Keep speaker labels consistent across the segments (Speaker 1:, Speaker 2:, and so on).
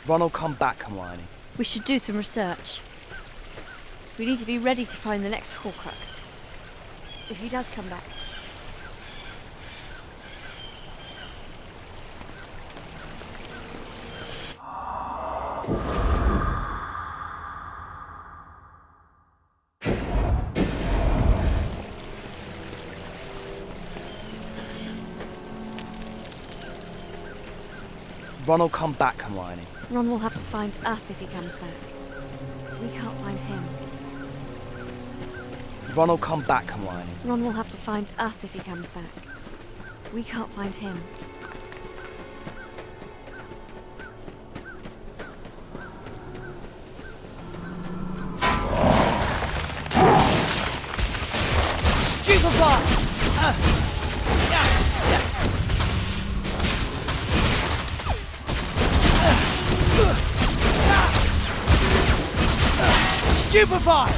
Speaker 1: Ron will come back, Hermione.
Speaker 2: We should do some research. We need to be ready to find the next Horcrux. If he does come back.
Speaker 1: Ron will come back, Hermione.
Speaker 2: Ron will have to find us if he comes back. We can't find him.
Speaker 1: Ron will come back, Hermione.
Speaker 2: Ron will have to find us if he comes back. We can't find him.
Speaker 1: Stupefy! Stupefy!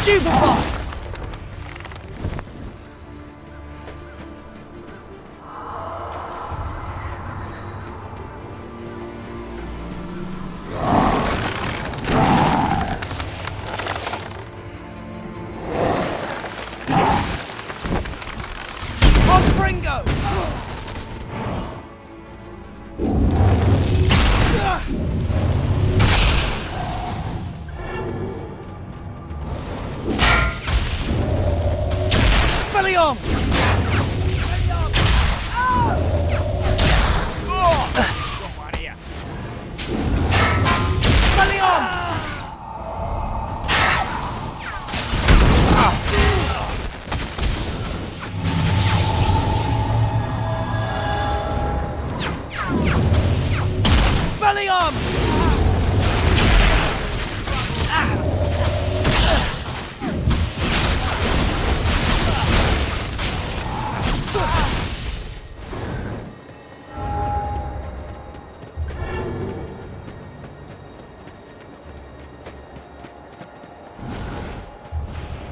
Speaker 1: Stupefy!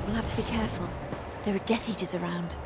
Speaker 2: We'll have to be careful. There are Death Eaters around.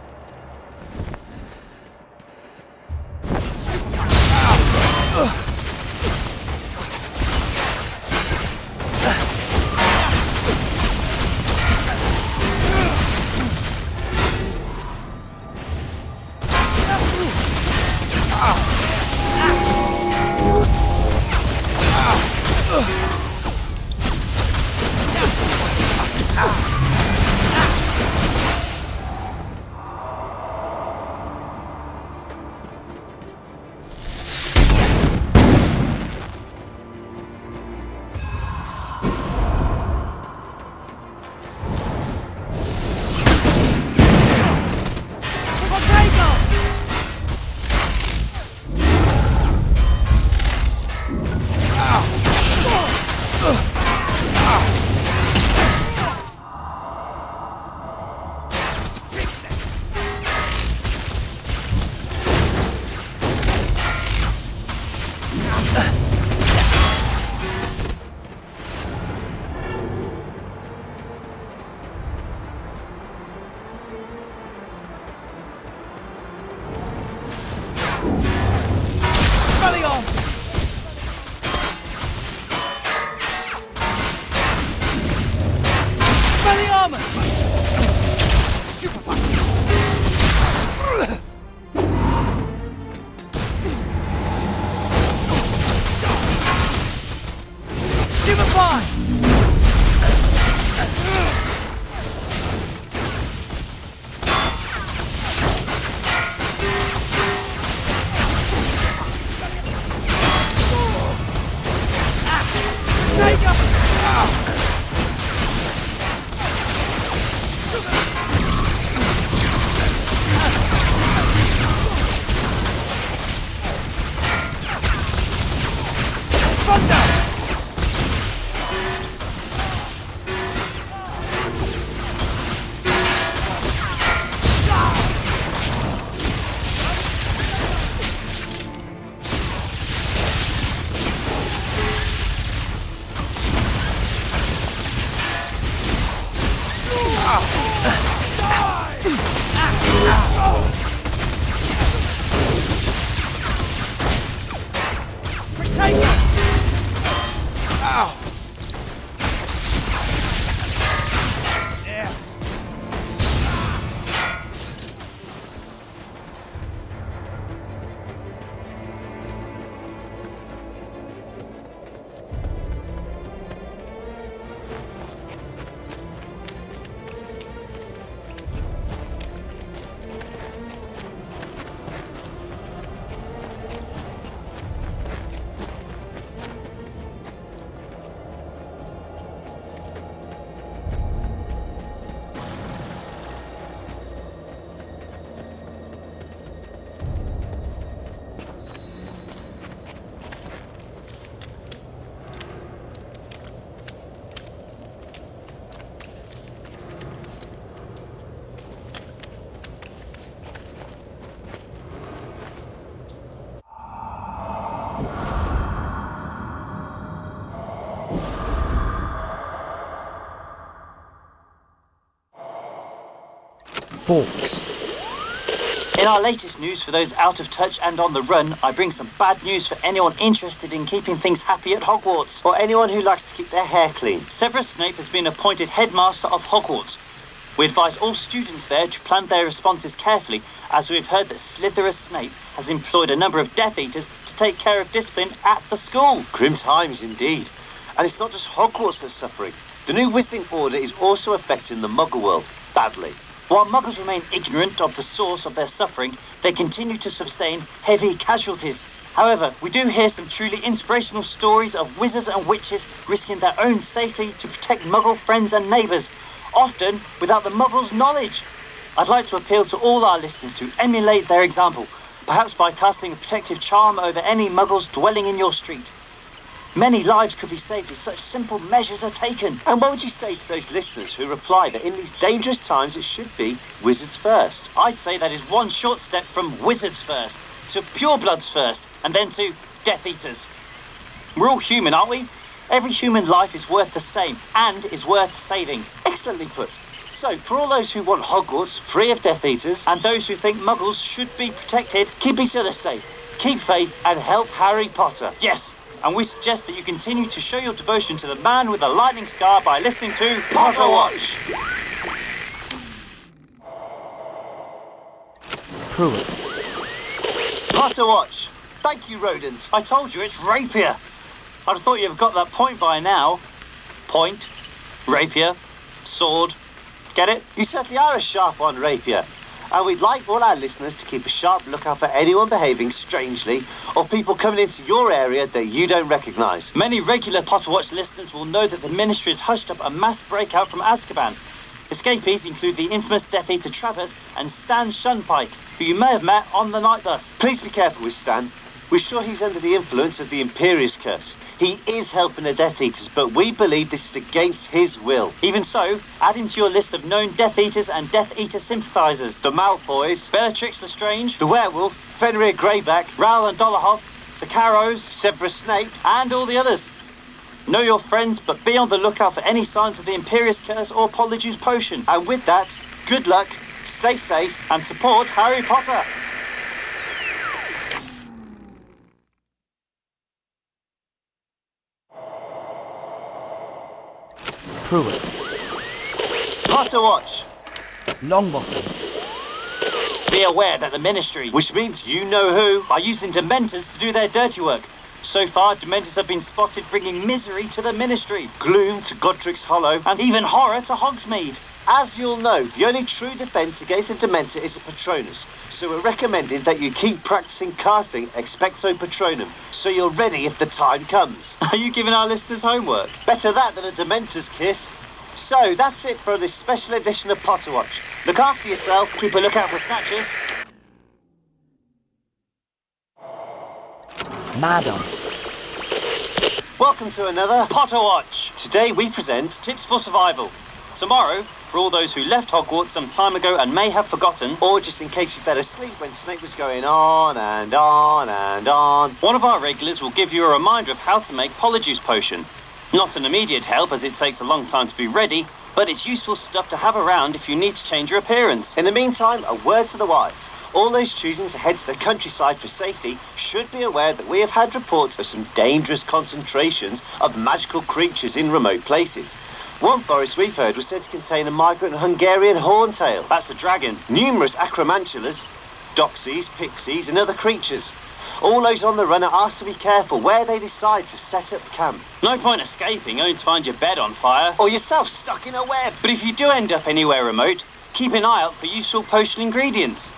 Speaker 1: Forks.
Speaker 3: In our latest news for those out of touch and on the run, I bring some bad news for anyone interested in keeping things happy at Hogwarts, or anyone who likes to keep their hair clean. Severus Snape has been appointed headmaster of Hogwarts. We advise all students there to plan their responses carefully, as we've heard that Slytherus Snape has employed a number of Death Eaters to take care of discipline at the school.
Speaker 4: Grim times indeed. And it's not just Hogwarts that's suffering. The new Wizarding Order is also affecting the Muggle world badly.
Speaker 3: While Muggles remain ignorant of the source of their suffering, they continue to sustain heavy casualties. However, we do hear some truly inspirational stories of wizards and witches risking their own safety to protect Muggle friends and neighbours, often without the Muggles' knowledge. I'd like to appeal to all our listeners to emulate their example, perhaps by casting a protective charm over any Muggles dwelling in your street. Many lives could be saved if such simple measures are taken.
Speaker 4: And what would you say to those listeners who reply that in these dangerous times it should be wizards first?
Speaker 3: I'd say that is one short step from wizards first, to purebloods first, and then to Death Eaters. We're all human, aren't we? Every human life is worth the same, and is worth saving.
Speaker 4: Excellently put. So, for all those who want Hogwarts free of Death Eaters,
Speaker 3: And those who think Muggles should be protected,
Speaker 4: keep each other safe, keep faith, and help Harry Potter.
Speaker 3: yes, and we suggest that you continue to show your devotion to the man with the lightning scar by listening to Potterwatch.
Speaker 1: Pruitt.
Speaker 4: Potterwatch. Thank you, rodents.
Speaker 3: I told you it's rapier. I'd have thought you'd have got that point by now. Point, rapier, sword. Get it?
Speaker 4: You certainly are a sharp one, Rapier. And we'd like all our listeners to keep a sharp lookout for anyone behaving strangely or people coming into your area that you don't recognise.
Speaker 3: Many regular Potterwatch listeners will know that the Ministry has hushed up a mass breakout from Azkaban. Escapees include the infamous Death Eater Travers and Stan Shunpike, who you may have met on the night bus.
Speaker 4: Please be careful with Stan. We're sure he's under the influence of the Imperius Curse. He is helping the Death Eaters, but we believe this is against his will.
Speaker 3: Even so, add him to your list of known Death Eaters and Death Eater sympathisers.
Speaker 4: The Malfoys,
Speaker 3: Bellatrix Lestrange,
Speaker 4: the Werewolf, Fenrir Greyback,
Speaker 3: Raoul and Dolohov, the Carrows,
Speaker 4: Severus Snape,
Speaker 3: and all the others. Know your friends, but be on the lookout for any signs of the Imperius Curse or Polyjuice Potion.
Speaker 4: and with that, good luck, stay safe,
Speaker 3: And support Harry Potter.
Speaker 1: Pruitt.
Speaker 4: Potterwatch,
Speaker 1: Longbottom.
Speaker 3: Be aware that the Ministry,
Speaker 4: which means you know who.
Speaker 3: are using Dementors to do their dirty work. So far, Dementors have been spotted bringing misery to the Ministry,
Speaker 4: Gloom to Godric's Hollow.
Speaker 3: and even horror to Hogsmeade.
Speaker 4: As you'll know, the only true defence against a Dementor is a Patronus, so we're recommending that you keep practising casting Expecto Patronum, so you're ready if the time comes.
Speaker 3: Are you giving our listeners homework?
Speaker 4: Better that than a Dementor's kiss. So, that's it for this special edition of Potterwatch. Look after yourself.
Speaker 3: Keep a lookout for snatchers.
Speaker 1: Madam.
Speaker 4: Welcome to another
Speaker 3: Potterwatch.
Speaker 4: Today we present
Speaker 3: Tips for survival. Tomorrow, for all those who left Hogwarts some time ago and may have forgotten,
Speaker 4: or just in case you fell asleep when Snape was going on and on and on.
Speaker 3: one of our regulars will give you a reminder of how to make Polyjuice Potion. Not an immediate help as it takes a long time to be ready, but it's useful stuff to have around if you need to change your appearance.
Speaker 4: In the meantime, a word to the wise. All those choosing to head to the countryside for safety should be aware that we have had reports of some dangerous concentrations of magical creatures in remote places. One forest we've heard was said to contain a migrant Hungarian horntail.
Speaker 3: That's a dragon.
Speaker 4: Numerous acromantulas, doxies, pixies and other creatures. All those on the run are asked to be careful where they decide to set up camp.
Speaker 3: No point escaping only to find your bed on fire.
Speaker 4: Or yourself stuck in a web.
Speaker 3: But if you do end up anywhere remote, keep an eye out for useful potion ingredients.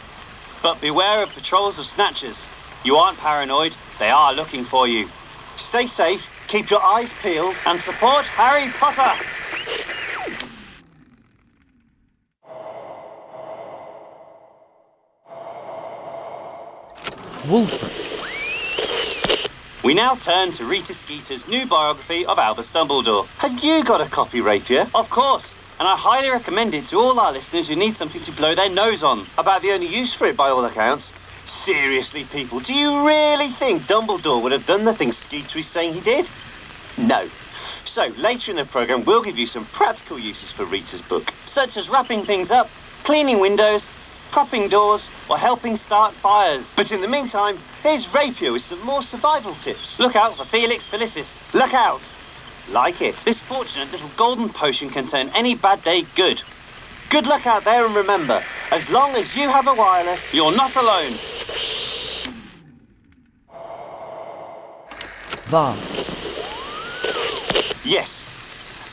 Speaker 3: But beware of patrols of snatchers. You aren't paranoid, they are looking for you.
Speaker 4: Stay safe, keep your eyes peeled.
Speaker 3: And support Harry Potter!
Speaker 1: Wulfric.
Speaker 3: We now turn to Rita Skeeter's new biography of Albus Dumbledore.
Speaker 4: Have you got a copy, Rapier?
Speaker 3: Of course, and I highly recommend it to all our listeners who need something to blow their nose on.
Speaker 4: About the only use for it by all accounts. Seriously, people, do you really think Dumbledore would have done the things Skeeter is saying he did? No. So, later in the programme, we'll give you some practical uses for Rita's book.
Speaker 3: Such as wrapping things up, cleaning windows, propping doors, or helping start fires.
Speaker 4: But in the meantime, here's Rapier with some more survival tips.
Speaker 3: Look out for Felix Felicis.
Speaker 4: Look out! Like it.
Speaker 3: This fortunate little golden potion can turn any bad day good.
Speaker 4: Good luck out there, and remember, as long as you have a wireless,
Speaker 3: You're not alone.
Speaker 1: Vance.
Speaker 4: yes.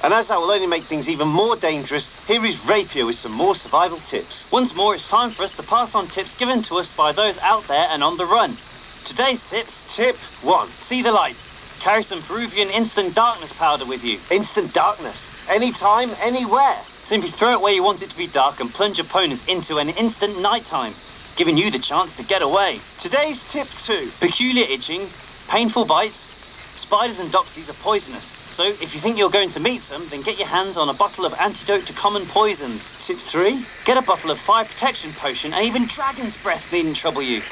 Speaker 4: And as that will only make things even more dangerous, here is Rapier with some more survival tips.
Speaker 3: Once more, it's time for us to pass on tips given to us by those out there and on the run. Today's tips:
Speaker 4: Tip 1.
Speaker 3: see the light. Carry some Peruvian instant darkness powder with you.
Speaker 4: Instant darkness. Anytime, anywhere.
Speaker 3: Simply throw it where you want it to be dark and plunge opponents into an instant nighttime, giving you the chance to get away.
Speaker 4: Today's tip 2.
Speaker 3: Peculiar itching, painful bites. Spiders and doxies are poisonous, so if you think you're going to meet some, then get your hands on a bottle of antidote to common poisons.
Speaker 4: Tip 3.
Speaker 3: Get a bottle of fire protection potion, and even dragon's breath needn't trouble you.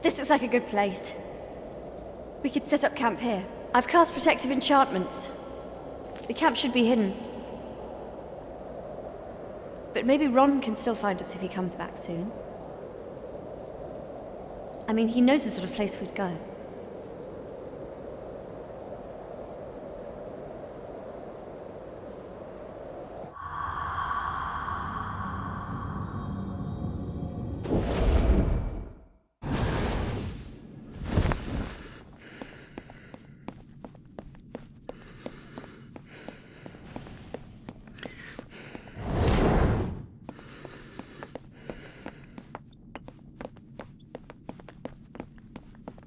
Speaker 2: This looks like a good place. We could set up camp here. I've cast protective enchantments. The camp should be hidden. But maybe Ron can still find us if he comes back soon. I mean, he knows the sort of place we'd go.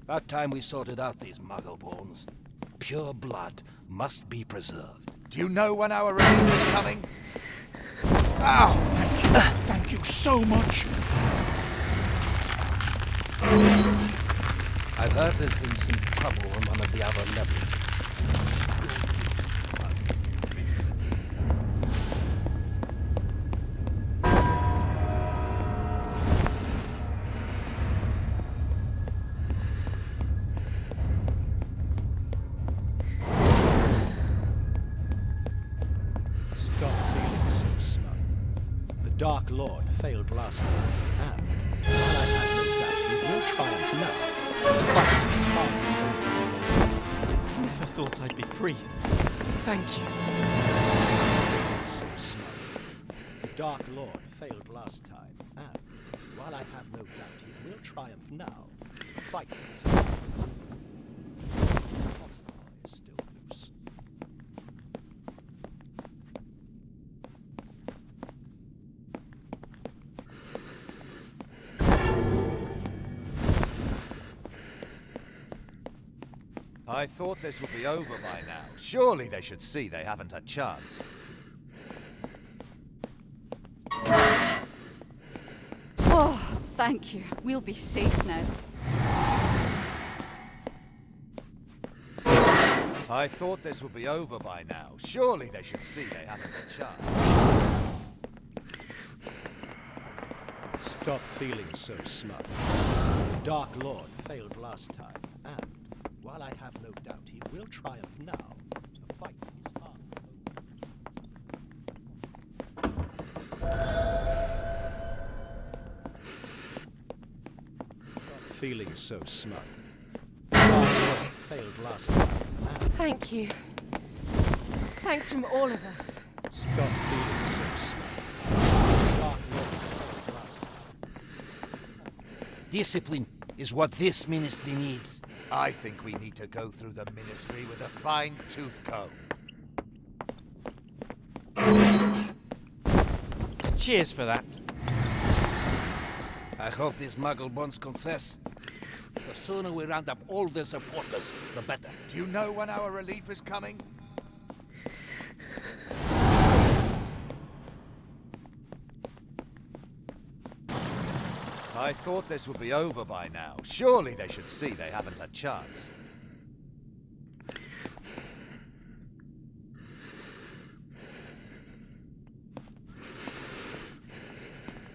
Speaker 5: About time we sorted out these muggle-borns. Pure blood must be preserved.
Speaker 6: Do you know when our relief is coming?
Speaker 5: Ow!
Speaker 6: Thank you so much.
Speaker 5: I've heard there's been some trouble on one of the other levels.
Speaker 7: Stop feeling so smug. The Dark Lord failed last time, and while I have no doubt he will triumph now, fight is hard.
Speaker 8: Never thought I'd be free. Thank you.
Speaker 7: So smug. The Dark Lord failed last time, and while I have no doubt he will triumph now, fight is hard. Potterwatch is still loose.
Speaker 6: I thought this would be over by now. Surely they should see they haven't a chance.
Speaker 9: Oh, thank you. We'll be safe now.
Speaker 6: I thought this would be over by now. Surely they should see they haven't a chance.
Speaker 7: Stop feeling so smug. The Dark Lord failed last time, and while I have no doubt he will triumph now, the fight is hard. Stop feeling so smug. The Dark Lord failed last time, and
Speaker 10: Thank you. Thanks from all of us.
Speaker 7: stop feeling so smug. The Dark Lord failed last time.
Speaker 5: Discipline is what this ministry needs.
Speaker 6: I think we need to go through the ministry with a fine-tooth comb.
Speaker 8: Cheers for that.
Speaker 5: I hope these muggle bonds confess. The sooner we round up all their supporters, the better.
Speaker 6: Do you know when our relief is coming? I thought this would be over by now. Surely they should see they haven't a chance.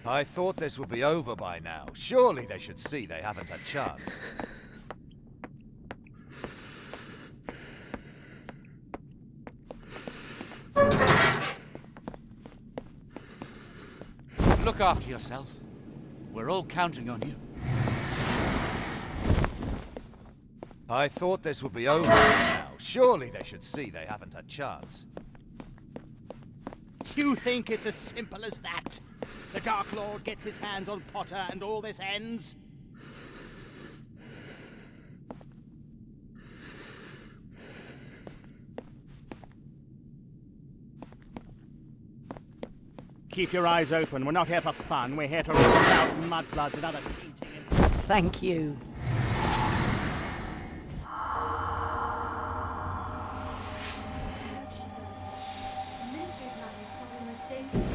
Speaker 6: I thought this would be over by now. Surely they should see they haven't a chance.
Speaker 11: Look after yourself. We're all counting on you.
Speaker 6: I thought this would be over by now. Surely they should see they haven't a chance.
Speaker 11: You think it's as simple as that? The Dark Lord gets his hands on Potter and all this ends? Keep your eyes open. We're not here for fun. We're here to root out mudbloods and other tainting.
Speaker 10: Thank you.
Speaker 2: Ministry of Magic is probably the most dangerous.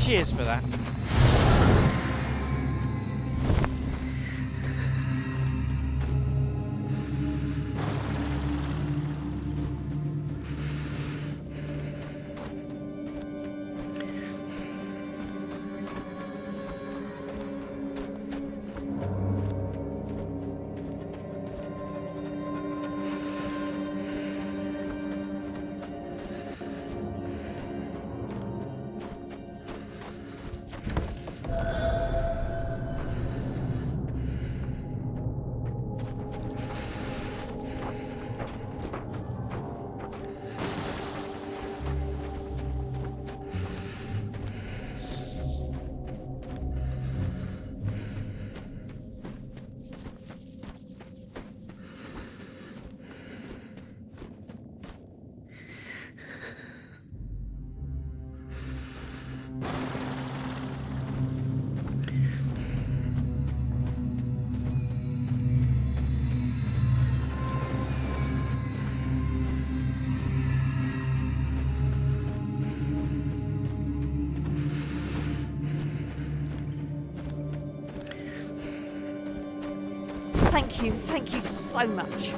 Speaker 8: Cheers for that.
Speaker 2: Thank you so much.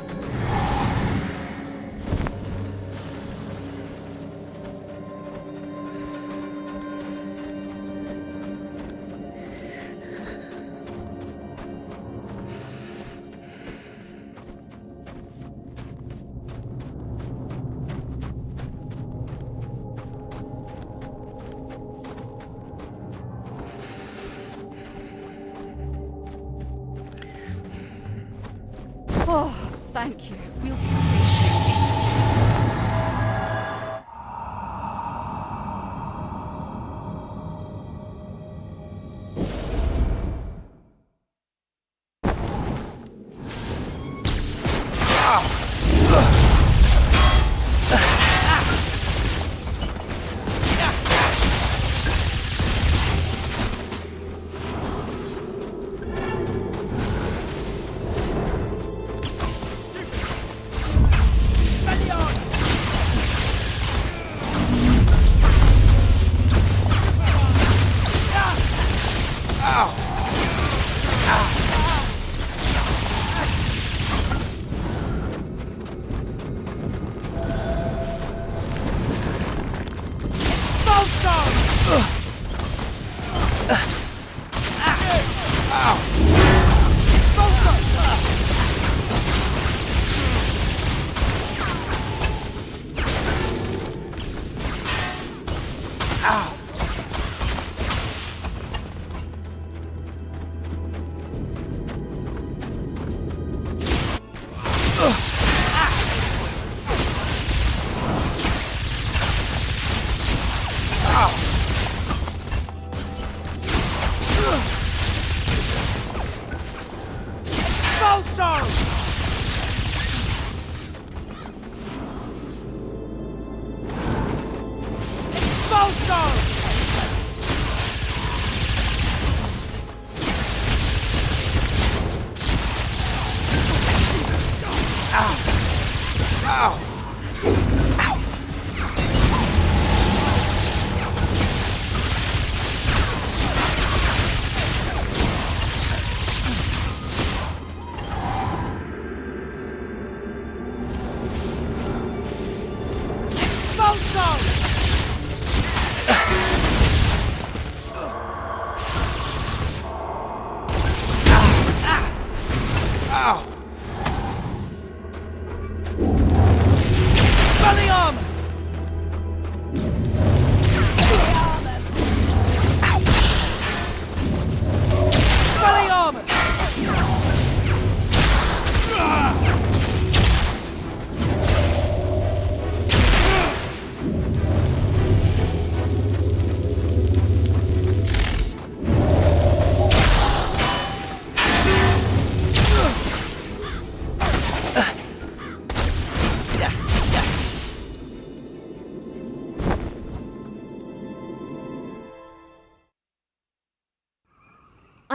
Speaker 9: Oh, thank you. We'll be safe.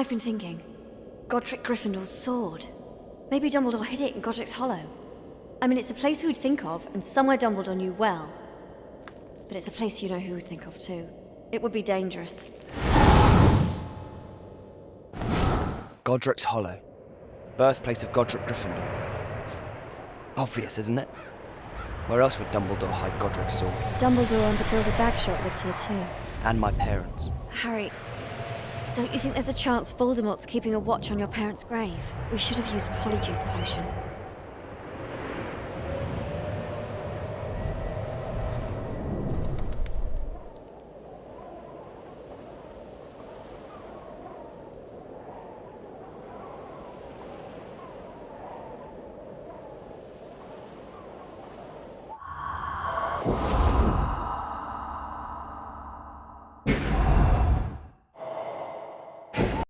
Speaker 2: I've been thinking. Godric Gryffindor's sword. Maybe Dumbledore hid it in Godric's Hollow. I mean, it's a place we would think of, and somewhere Dumbledore knew well. But it's a place you know who would think of too. It would be dangerous.
Speaker 1: Godric's Hollow. Birthplace of Godric Gryffindor. Obvious, isn't it? Where else would Dumbledore hide Godric's sword?
Speaker 2: Dumbledore and Bathilda Bagshot lived here too.
Speaker 1: And my parents.
Speaker 2: Harry, don't you think there's a chance Voldemort's keeping a watch on your parents' grave? We should have used Polyjuice Potion.